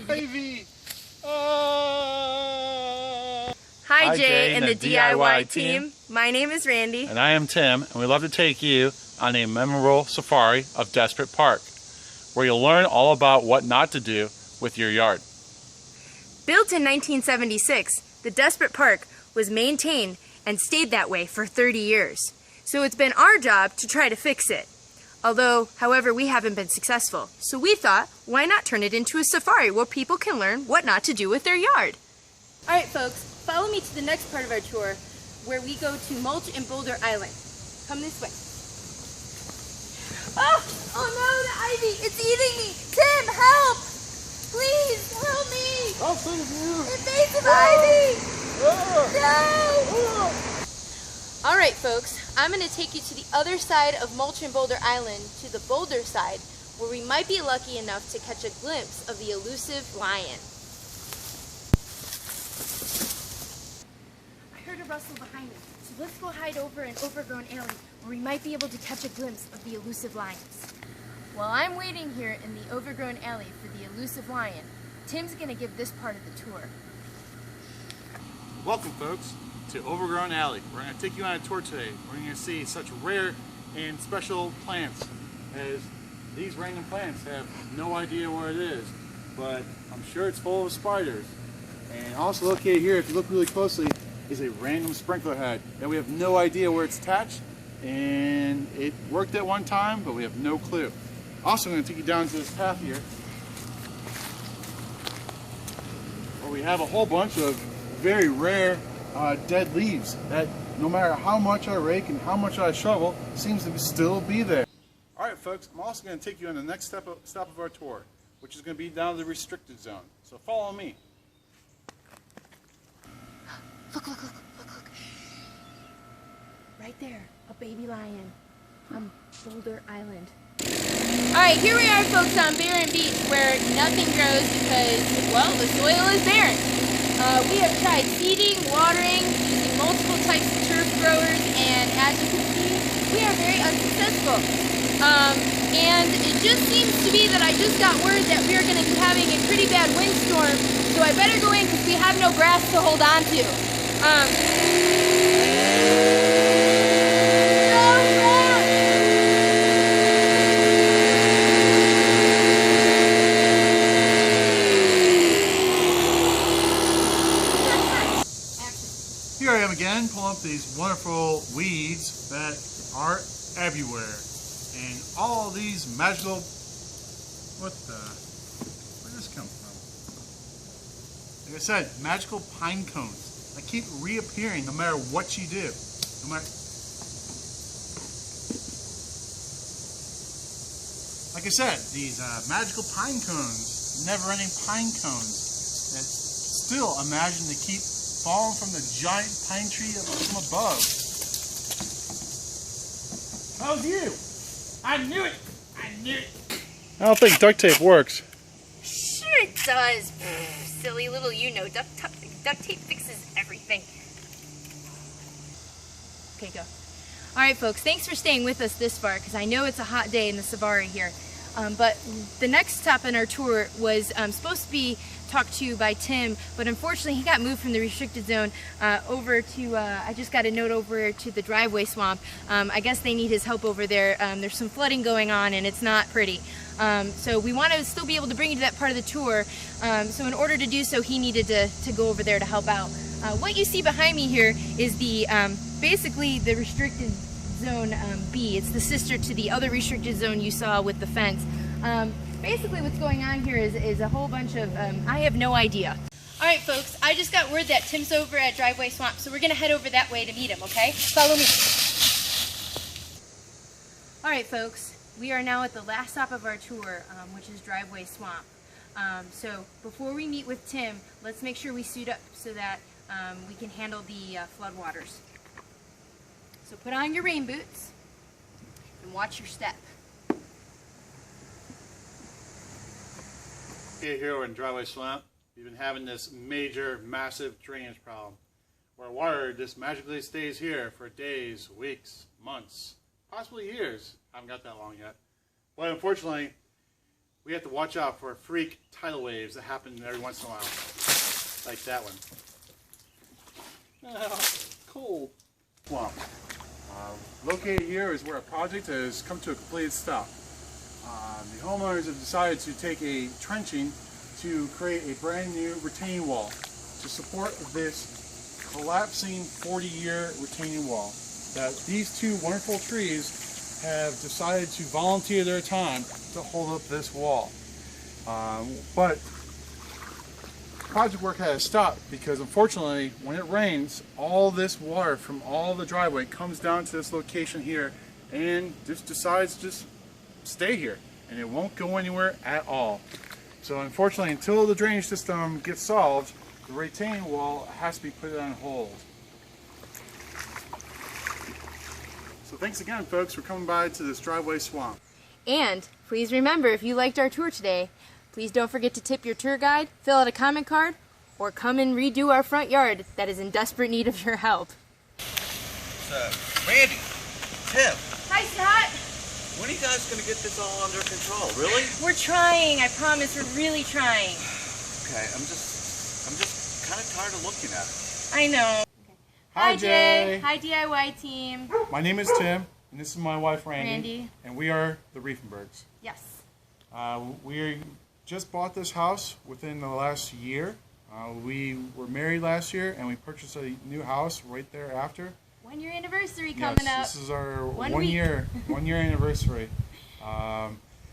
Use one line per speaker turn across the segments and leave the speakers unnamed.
Ivy!
Hi Jay and the DIY team. My name is Randy.
And I am Tim, and we'd love to take you on a memorable safari of Desperate Park, where you'll learn all about what not to do with your yard.
Built in 1976, the Desperate Park was maintained and stayed that way for 30 years. So it's been our job to try to fix it. However, we haven't been successful. So we thought, why not turn it into a safari where people can learn what not to do with their yard? Alright folks, follow me to the next part of our tour where we go to Mulch and Boulder Island. Come this way. Oh no, the ivy! It's eating me! Tim, help! Please, help me!
I'll save you!
Invasive ivy! No! Alright folks, I'm going to take you to the other side of Mulch and Boulder Island, to the Boulder side, where we might be lucky enough to catch a glimpse of the elusive lion. I heard a rustle behind me, so let's go hide over an overgrown alley where we might be able to catch a glimpse of the elusive lions. While I'm waiting here in the overgrown alley for the elusive lion, Tim's going to give this part of the tour.
Welcome folks to Overgrown Alley. We're going to take you on a tour today. We're going to see such rare and special plants, as these random plants have no idea where it is, but I'm sure it's full of spiders. And also located here, if you look really closely, is a random sprinkler head that we have no idea where it's attached, and it worked at one time, but we have no clue. Also, I'm going to take you down to this path here, where we have a whole bunch of very rare dead leaves that no matter how much I rake and how much I shovel, seems to still be there. Alright folks, I'm also going to take you on the next stop of our tour, which is going to be down to the restricted zone. So follow me.
Look. Right there, a baby lion on Boulder Island. Alright, here we are folks on Barren Beach where nothing grows because, well, the soil is barren. We have tried seeding, watering, using multiple types of turf growers, and as you can see, we are very unsuccessful. And it just seems to be that I just got word that we are going to be having a pretty bad windstorm, so I better go in because we have no grass to hold on to.
Here I am again, pulling up these wonderful weeds that are everywhere. And all these magical, where did this come from? Like I said, magical pine cones that keep reappearing no matter what you do. Like I said, these magical pine cones, never-ending pine cones that still imagine to keep falling from the giant pine tree from above. How's you? I knew it! I don't think duct tape works.
Sure it does. Silly little you-know. Duct tape fixes everything. Okay, go. Alright folks, thanks for staying with us this far, because I know it's a hot day in the safari here. But the next stop in our tour was supposed to be talked to by Tim, but unfortunately he got moved from the restricted zone over to, I just got a note over to the driveway swamp. I guess they need his help over there. There's some flooding going on and it's not pretty. So we want to still be able to bring you to that part of the tour. So in order to do so, he needed to go over there to help out. What you see behind me here is the basically the restricted zone B. It's the sister to the other restricted zone you saw with the fence. Basically what's going on here is a whole bunch of, I have no idea. Alright folks, I just got word that Tim's over at Driveway Swamp, so we're going to head over that way to meet him, okay? Follow me. Alright folks, we are now at the last stop of our tour, which is Driveway Swamp. So before we meet with Tim, let's make sure we suit up so that we can handle the floodwaters. So put on your rain boots and watch your step.
Here in Driveway Swamp, we've been having this major, massive drainage problem where water just magically stays here for days, weeks, months, possibly years. I haven't got that long yet. But unfortunately, we have to watch out for freak tidal waves that happen every once in a while, like that one. Cold. Swamp. Located here is where a project has come to a completed stop. The homeowners have decided to take a trenching to create a brand new retaining wall to support this collapsing 40-year retaining wall that these two wonderful trees have decided to volunteer their time to hold up this wall. But project work has stopped because unfortunately when it rains, all this water from all the driveway comes down to this location here and just decides to just stay here, and it won't go anywhere at all. So unfortunately, until the drainage system gets solved, the retaining wall has to be put on hold. So thanks again, folks, for coming by to this driveway swamp.
And please remember, if you liked our tour today, please don't forget to tip your tour guide, fill out a comment card, or come and redo our front yard that is in desperate need of your help.
Randy, Tim,
Hi, Scott.
when are you guys going to get this all under control? Really?
We're trying. I promise. We're really trying.
Okay, I'm just kind of tired of looking at it.
I know.
Hi, Jay.
Hi, DIY team.
My name is Tim, and this is my wife, Randy. And we are the Riefenbergs.
Yes.
We just bought this house within the last year. We were married last year, and we purchased a new house right thereafter.
1 year anniversary coming up.
This is our
1
one year anniversary.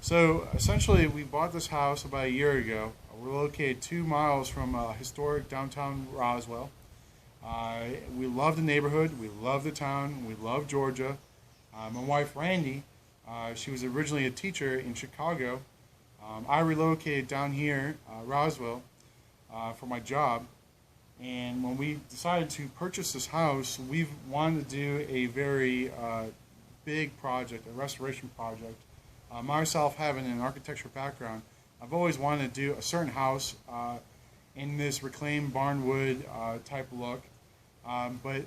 So essentially, we bought this house about a year ago. We're located 2 miles from historic downtown Roswell. We love the neighborhood. We love the town. We love Georgia. My wife Randy, she was originally a teacher in Chicago. I relocated down here, Roswell, for my job. And when we decided to purchase this house, we wanted to do a very big project, a restoration project. Myself having an architecture background, I've always wanted to do a certain house in this reclaimed barnwood type look. But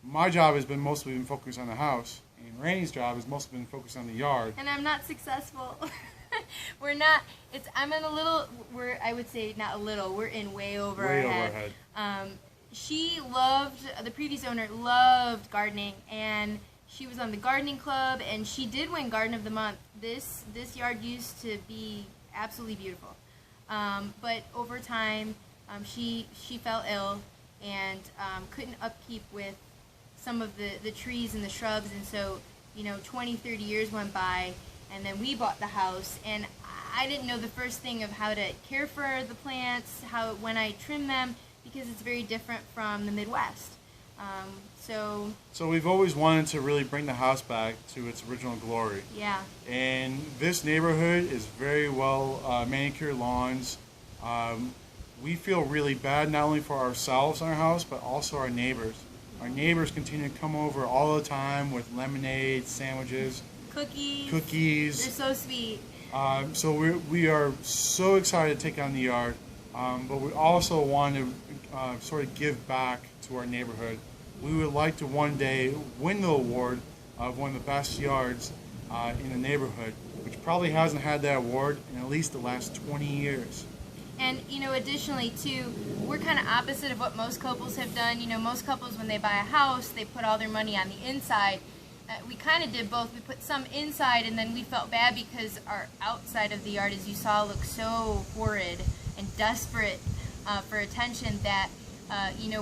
my job has been mostly focused on the house, and Randy's job has mostly been focused on the yard.
And I'm not successful. We're not. I'm in a little. I would say not a little. We're in way over our head. She loved, the previous owner loved gardening, and she was on the gardening club, and she did win Garden of the Month. This yard used to be absolutely beautiful, but over time, she fell ill and couldn't upkeep with some of the trees and the shrubs, and so 20-30 years went by. And then we bought the house, and I didn't know the first thing of how to care for the plants, when I trim them, because it's very different from the Midwest. So
we've always wanted to really bring the house back to its original glory.
Yeah.
And this neighborhood is very well manicured lawns. We feel really bad not only for ourselves in our house, but also our neighbors. Our neighbors continue to come over all the time with lemonade, sandwiches. Cookies.
They're so sweet.
So we are so excited to take on the yard, but we also want to sort of give back to our neighborhood. We would like to one day win the award of one of the best yards in the neighborhood, which probably hasn't had that award in at least the last 20 years.
And, additionally, too, we're kind of opposite of what most couples have done. Most couples, when they buy a house, they put all their money on the inside. We kind of did both. We put some inside, and then we felt bad because our outside of the yard, as you saw, looked so horrid and desperate for attention that,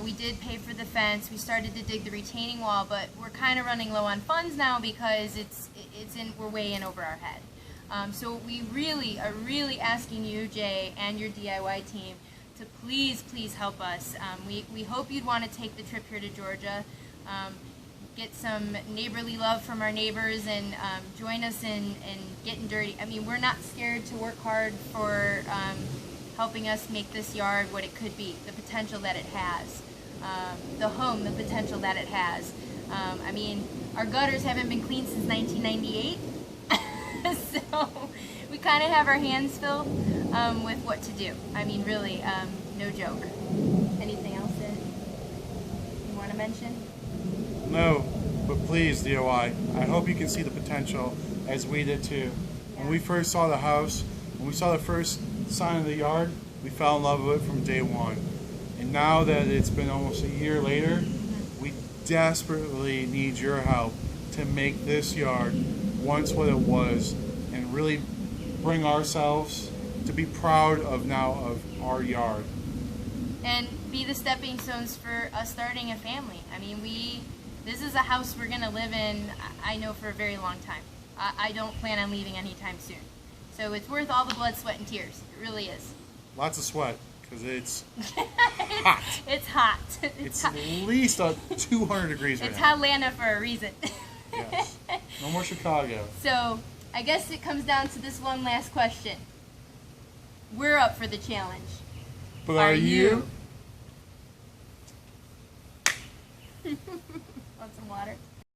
we did pay for the fence. We started to dig the retaining wall, but we're kind of running low on funds now because we're way in over our head. So we really are asking you, Jay, and your DIY team to please help us. We hope you'd want to take the trip here to Georgia. Get some neighborly love from our neighbors and join us in getting dirty. I mean, we're not scared to work hard for helping us make this yard what it could be, the potential that it has, the home, the potential that it has. I mean, our gutters haven't been cleaned since 1998, so we kind of have our hands full with what to do. I mean, really, no joke. Anything else that you want to mention?
No, but please, DIY, I hope you can see the potential as we did too. When we first saw the house, When we saw the first sign of the yard, we fell in love with it from day one. And now that it's been almost a year later, we desperately need your help to make this yard once what it was and really bring ourselves to be proud of now of our yard.
And be the stepping stones for us starting a family. I mean, this is a house we're going to live in, I know, for a very long time. I don't plan on leaving anytime soon. So it's worth all the blood, sweat, and tears. It really is.
Lots of sweat, because it's hot.
It's hot.
It's hot. At least 200 degrees right
It's
now.
Hotlanta for a reason.
Yes. No more Chicago.
So I guess it comes down to this one last question. We're up for the challenge.
But are you?
Want some water?